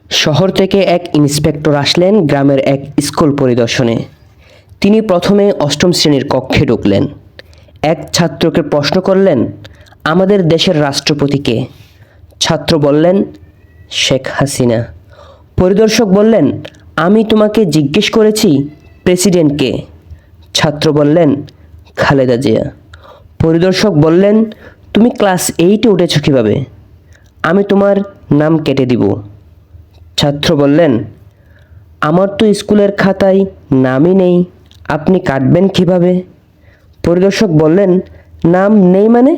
শহর থেকে এক ইন্সপেক্টর আসলেন গ্রামের এক স্কুল পরিদর্শনে। তিনি প্রথমে অষ্টম শ্রেণীর কক্ষে ঢুকলেন। এক ছাত্রকে প্রশ্ন করলেন, আমাদের দেশের রাষ্ট্রপতি কে? ছাত্র বললেন, শেখ হাসিনা। পরিদর্শক বললেন, আমি তোমাকে জিজ্ঞেস করেছি প্রেসিডেন্ট কে? ছাত্র বললেন, খালেদা জিয়া। পরিদর্শক বললেন, তুমি ক্লাস 8-এ উঠেছো কিভাবে? আমি তোমার নাম কেটে দিব। ছাত্র বললেন, আমার তো স্কুলের খাতায় নামই নেই, আপনি কাটবেন কিভাবে? পরিদর্শক বললেন, নাম নেই মানে?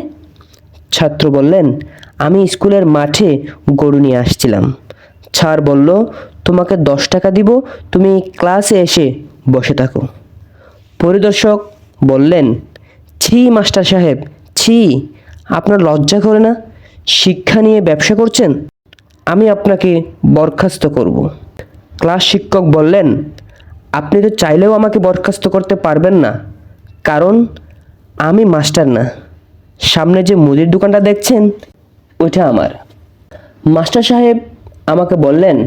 ছাত্র বললেন, আমি স্কুলের মাঠে গরু নিয়ে আসছিলাম। স্যার বলল, তোমাকে 10 টাকা দিব, তুমি ক্লাসে এসে বসে থাকো। পরিদর্শক বললেন, ছি মাস্টার সাহেব, ছি, আপনার লজ্জা করে না? শিক্ষা নিয়ে ব্যবসা করছেন? আমি আপনাকে বরখাস্ত করব। ক্লাস শিক্ষক বললেন, আপনি তো চাইলেও আমাকে বরখাস্ত করতে পারবেন না, কারণ আমি মাস্টার না। সামনে যে মুদির দোকানটা দেখছেন ওইটা আমার। মাস্টার সাহেব আমাকে বললেন,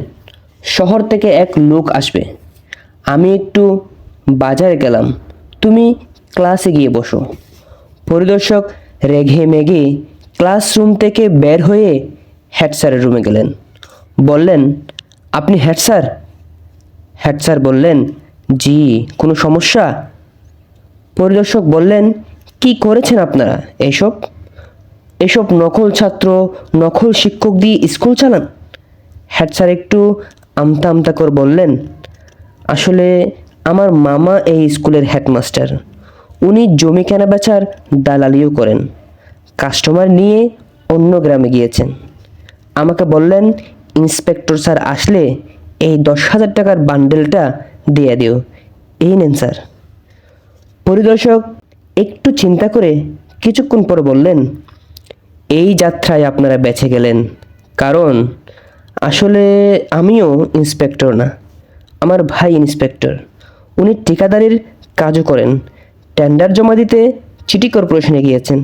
শহর থেকে এক লোক আসবে, আমি একটু বাজারে গেলাম, তুমি ক্লাসে গিয়ে বসো। পরিদর্শক রেগে মেগে ক্লাসরুম থেকে বের হয়ে হেড স্যারের রুমে গেলেন। বললেন, আপনি হেড স্যার? হেড স্যার বললেন, জি, কোনো সমস্যা? পরিদর্শক বললেন, কি করেছেন আপনারা এসব? এসব নকল ছাত্র, নকল শিক্ষক দিয়ে স্কুল চালান? হেড স্যার একটু আমতা আমতা করে বললেন, আসলে আমার মামা এই স্কুলের হেডমাস্টার। উনি জমি কেনা বেচার দালালিও করেন। কাস্টমার নিয়ে অন্য গ্রামে গিয়েছেন। আমাকে বললেন, ইন্সপেক্টর স্যার আসলে এই 10,000 টাকার বান্ডেলটা দিয়ে দিও। এই নেন স্যার। পরিদর্শক একটু চিন্তা করে কিছুক্ষণ পরে বললেন, এই যাত্রায় আপনারা বেঁচে গেলেন, কারণ আসলে আমিও ইন্সপেক্টর না, আমার ভাই ইন্সপেক্টর। উনি ঠিকাদারির কাজও করেন। টেন্ডার জমা দিতে সিটি কর্পোরেশনে গিয়েছেন।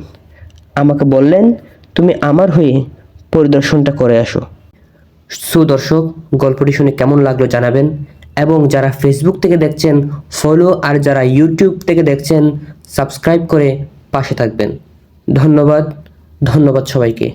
আমাকে বললেন, তুমি আমার হয়ে পরিদর্শনটা করে আসো। সুদর্শক, গল্পটি শুনে কেমন লাগলো জানাবেন, এবং যারা ফেসবুক থেকে দেখছেন ফলো, আর যারা ইউটিউব থেকে দেখছেন সাবস্ক্রাইব করে পাশে থাকবেন। ধন্যবাদ, ধন্যবাদ সবাইকে।